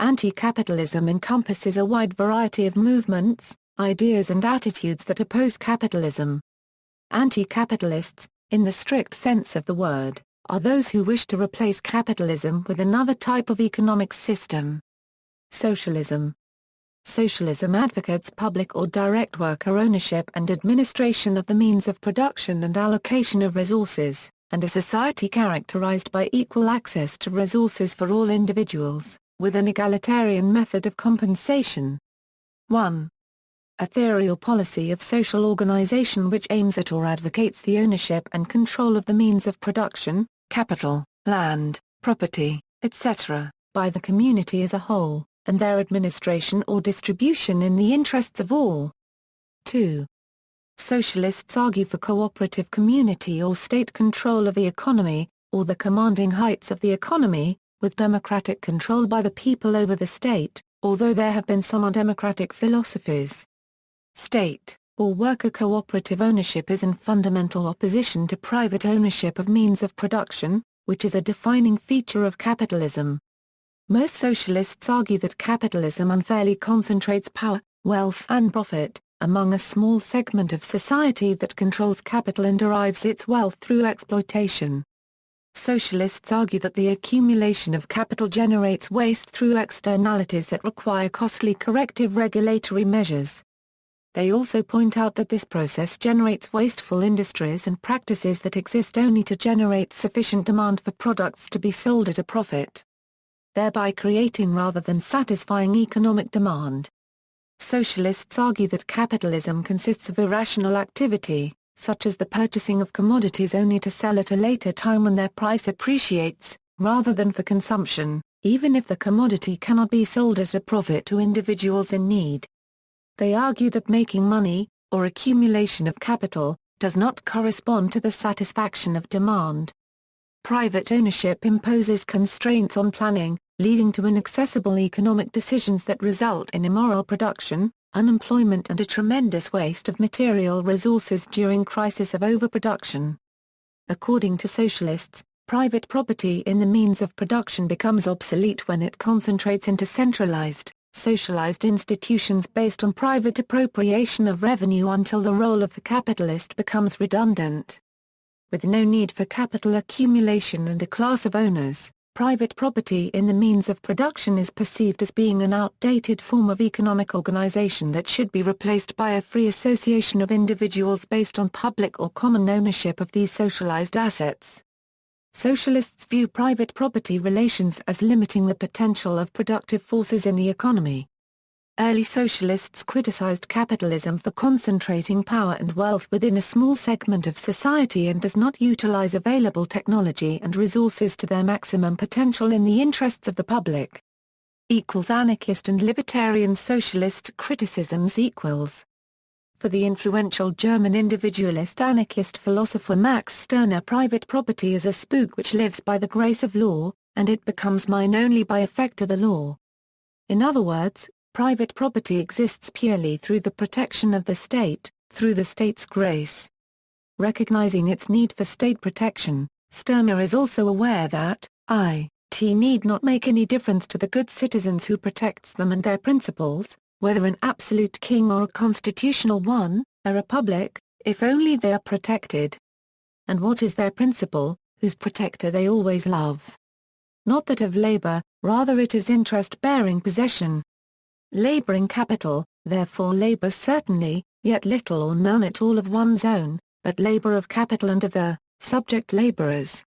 Anti-capitalism encompasses a wide variety of movements, ideas and attitudes that oppose capitalism. Anti-capitalists, in the strict sense of the word, are those who wish to replace capitalism with another type of economic system. Socialism. Socialism advocates public or direct worker ownership and administration of the means of production and allocation of resources, and a society characterized by equal access to resources for all individuals, with an egalitarian method of compensation. 1. A theory or policy of social organization which aims at or advocates the ownership and control of the means of production, capital, land, property, etc., by the community as a whole, and their administration or distribution in the interests of all. 2. Socialists argue for cooperative community or state control of the economy, or the commanding heights of the economy, with democratic control by the people over the state, although there have been some undemocratic philosophies. State, or worker cooperative ownership is in fundamental opposition to private ownership of means of production, which is a defining feature of capitalism. Most socialists argue that capitalism unfairly concentrates power, wealth and profit, among a small segment of society that controls capital and derives its wealth through exploitation. Socialists argue that the accumulation of capital generates waste through externalities that require costly corrective regulatory measures. They also point out that this process generates wasteful industries and practices that exist only to generate sufficient demand for products to be sold at a profit, thereby creating rather than satisfying economic demand. Socialists argue that capitalism consists of irrational activity, such as the purchasing of commodities only to sell at a later time when their price appreciates, rather than for consumption, even if the commodity cannot be sold at a profit to individuals in need. They argue that making money, or accumulation of capital, does not correspond to the satisfaction of demand. Private ownership imposes constraints on planning, leading to inaccessible economic decisions that result in immoral production, unemployment and a tremendous waste of material resources during crisis of overproduction. According to socialists, private property in the means of production becomes obsolete when it concentrates into centralized, socialized institutions based on private appropriation of revenue until the role of the capitalist becomes redundant. With no need for capital accumulation and a class of owners, private property in the means of production is perceived as being an outdated form of economic organization that should be replaced by a free association of individuals based on public or common ownership of these socialized assets. Socialists view private property relations as limiting the potential of productive forces in the economy. Early socialists criticized capitalism for concentrating power and wealth within a small segment of society and does not utilize available technology and resources to their maximum potential in the interests of the public. Anarchist and libertarian socialist criticisms equals. For the influential German individualist anarchist philosopher Max Stirner, private property is a spook which lives by the grace of law, and it becomes mine only by effect of the law. In other words, private property exists purely through the protection of the state, through the state's grace. Recognizing its need for state protection, Stirner is also aware that, it need not make any difference to the good citizens who protects them and their principles, whether an absolute king or a constitutional one, a republic, if only they are protected. And what is their principle, whose protector they always love? Not that of labor, rather it is interest-bearing possession. Laboring capital, therefore labor certainly, yet little or none at all of one's own, but labor of capital and of the subject laborers.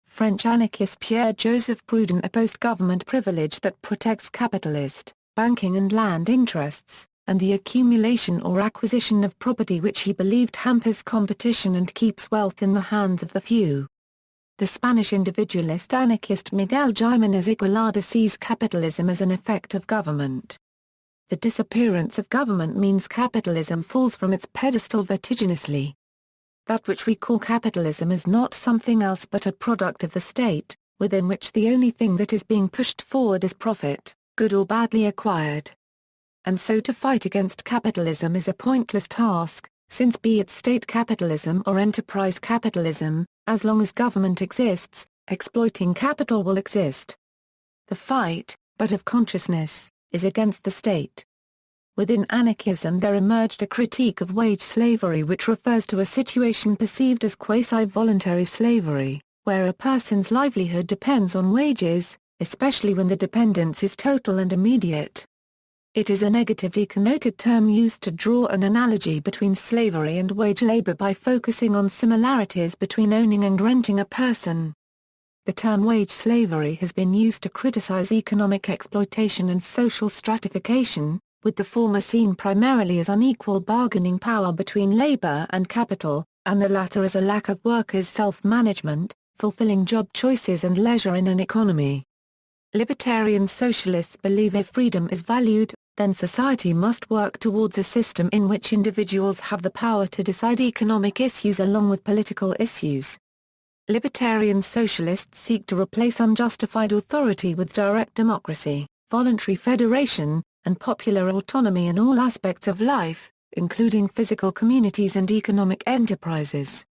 French anarchist Pierre-Joseph Proudhon opposed government privilege that protects capitalist, banking and land interests, and the accumulation or acquisition of property which he believed hampers competition and keeps wealth in the hands of the few. The Spanish individualist anarchist Miguel Jiménez Igualada sees capitalism as an effect of government. The disappearance of government means capitalism falls from its pedestal vertiginously. That which we call capitalism is not something else but a product of the state, within which the only thing that is being pushed forward is profit, good or badly acquired. And so to fight against capitalism is a pointless task, since be it state capitalism or enterprise capitalism, as long as government exists, exploiting capital will exist. The fight, but of consciousness, is against the state. Within anarchism there emerged a critique of wage slavery which refers to a situation perceived as quasi-voluntary slavery, where a person's livelihood depends on wages, especially when the dependence is total and immediate. It is a negatively connoted term used to draw an analogy between slavery and wage labor by focusing on similarities between owning and renting a person. The term wage slavery has been used to criticize economic exploitation and social stratification, with the former seen primarily as unequal bargaining power between labor and capital, and the latter as a lack of workers' self-management, fulfilling job choices and leisure in an economy. Libertarian socialists believe if freedom is valued, then society must work towards a system in which individuals have the power to decide economic issues along with political issues. Libertarian socialists seek to replace unjustified authority with direct democracy, voluntary federation, and popular autonomy in all aspects of life, including physical communities and economic enterprises.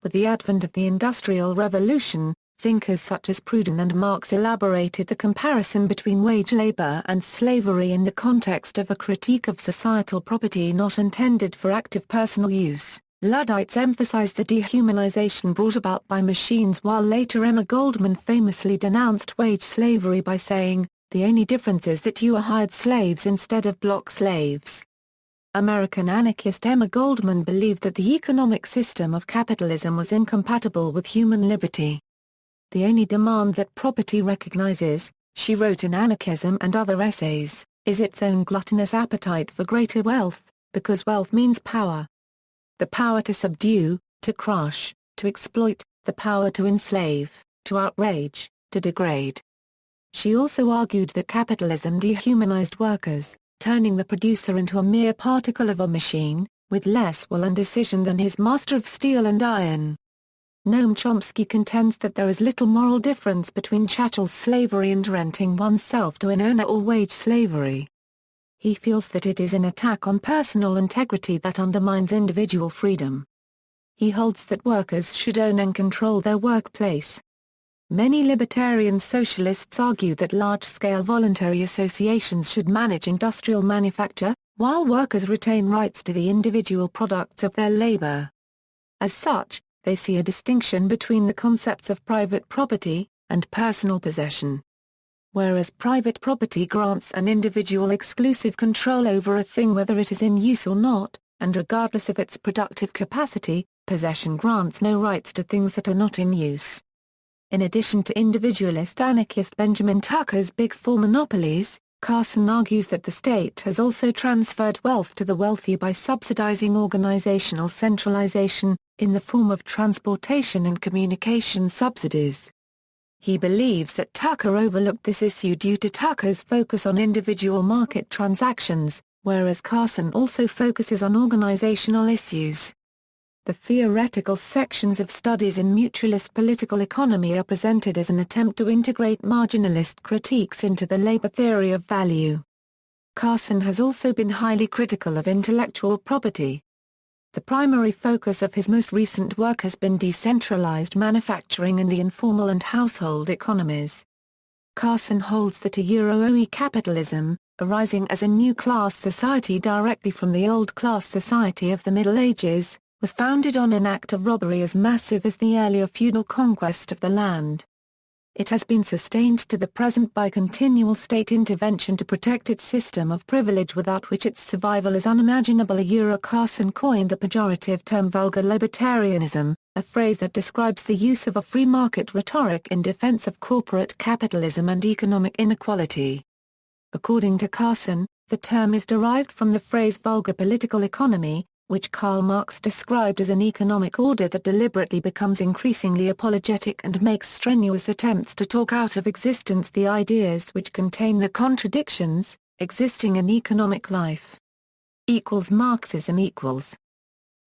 With the advent of the Industrial Revolution, thinkers such as Proudhon and Marx elaborated the comparison between wage labor and slavery in the context of a critique of societal property not intended for active personal use. Luddites emphasized the dehumanization brought about by machines, while later Emma Goldman famously denounced wage slavery by saying, "The only difference is that you are hired slaves instead of block slaves." American anarchist Emma Goldman believed that the economic system of capitalism was incompatible with human liberty. "The only demand that property recognizes," she wrote in Anarchism and Other Essays, "is its own gluttonous appetite for greater wealth, because wealth means power. The power to subdue, to crush, to exploit, the power to enslave, to outrage, to degrade." She also argued that capitalism dehumanized workers, turning the producer into a mere particle of a machine, with less will and decision than his master of steel and iron. Noam Chomsky contends that there is little moral difference between chattel slavery and renting oneself to an owner or wage slavery. He feels that it is an attack on personal integrity that undermines individual freedom. He holds that workers should own and control their workplace. Many libertarian socialists argue that large-scale voluntary associations should manage industrial manufacture, while workers retain rights to the individual products of their labor. As such, they see a distinction between the concepts of private property and personal possession. Whereas private property grants an individual exclusive control over a thing whether it is in use or not, and regardless of its productive capacity, possession grants no rights to things that are not in use. In addition to individualist anarchist Benjamin Tucker's Big Four monopolies, Carson argues that the state has also transferred wealth to the wealthy by subsidizing organizational centralization, in the form of transportation and communication subsidies. He believes that Tucker overlooked this issue due to Tucker's focus on individual market transactions, whereas Carson also focuses on organizational issues. The theoretical sections of studies in mutualist political economy are presented as an attempt to integrate marginalist critiques into the labor theory of value. Carson has also been highly critical of intellectual property. The primary focus of his most recent work has been decentralized manufacturing and the informal and household economies. Carson holds that a Euro-OE capitalism, arising as a new class society directly from the old class society of the Middle Ages, was founded on an act of robbery as massive as the earlier feudal conquest of the land. It has been sustained to the present by continual state intervention to protect its system of privilege without which its survival is unimaginable. Carson coined the pejorative term vulgar libertarianism, a phrase that describes the use of a free market rhetoric in defense of corporate capitalism and economic inequality. According to Carson, the term is derived from the phrase vulgar political economy, which Karl Marx described as an economic order that deliberately becomes increasingly apologetic and makes strenuous attempts to talk out of existence the ideas which contain the contradictions existing in economic life. Marxism equals.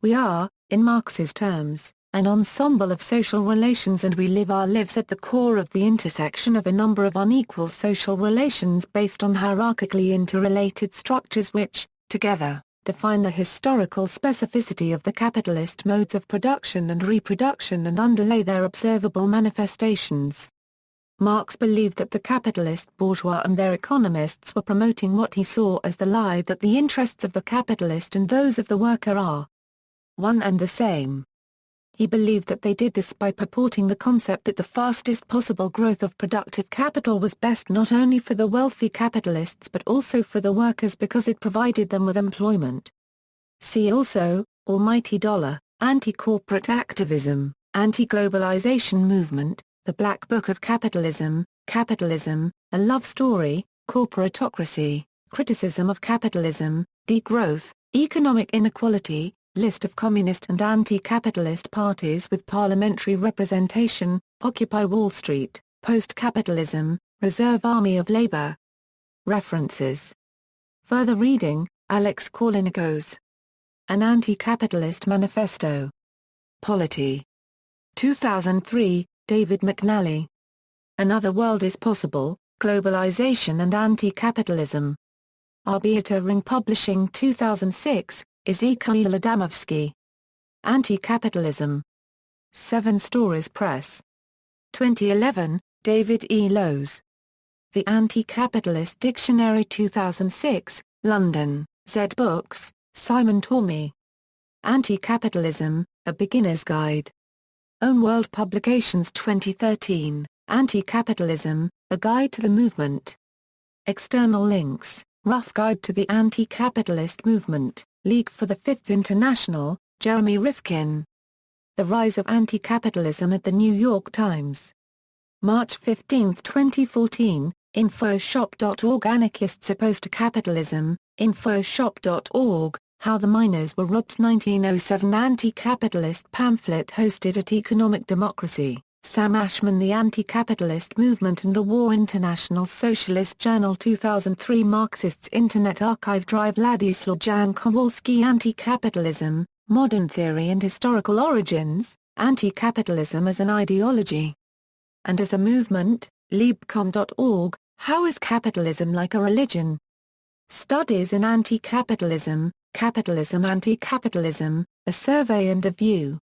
We are, in Marx's terms, an ensemble of social relations, and we live our lives at the core of the intersection of a number of unequal social relations based on hierarchically interrelated structures which, together, define the historical specificity of the capitalist modes of production and reproduction and underlay their observable manifestations. Marx believed that the capitalist bourgeois and their economists were promoting what he saw as the lie that the interests of the capitalist and those of the worker are one and the same. He believed that they did this by purporting the concept that the fastest possible growth of productive capital was best not only for the wealthy capitalists but also for the workers because it provided them with employment. See also, Almighty Dollar, Anti-corporate activism, Anti-globalization movement, The Black Book of Capitalism, Capitalism, A Love Story, Corporatocracy, Criticism of Capitalism, Degrowth, Economic Inequality, List of communist and anti-capitalist parties with parliamentary representation, Occupy Wall Street, Post-Capitalism, Reserve Army of Labor. References. Further reading, Alex Korlenikos. An Anti-Capitalist Manifesto. Polity. 2003, David McNally. Another World is Possible, Globalization and Anti-Capitalism. Arbiter Ring Publishing 2006, Ezekiel Adamovsky. Anti-Capitalism. 7 Stories Press. 2011, David E. Lowes. The Anti-Capitalist Dictionary 2006, London, Z Books, Simon Tormey. Anti-Capitalism, A Beginner's Guide. Own World Publications 2013, Anti-Capitalism, A Guide to the Movement. External links, Rough Guide to the Anti-Capitalist Movement, League for the Fifth International, Jeremy Rifkin. The Rise of Anti-Capitalism at the New York Times. March 15, 2014, Infoshop.org. Anarchists opposed to capitalism, Infoshop.org, How the Miners Were Robbed. 1907 Anti-capitalist pamphlet hosted at Economic Democracy, Sam Ashman. The Anti-Capitalist Movement and the War. International Socialist Journal 2003 Marxists Internet Archive Drive. Ladislaw Jan Kowalski. Anti-Capitalism, Modern Theory and Historical Origins, Anti-Capitalism as an Ideology and as a Movement, Liebcom.org, How is Capitalism Like a Religion? Studies in Anti-Capitalism, Capitalism Anti-Capitalism, A Survey and a View.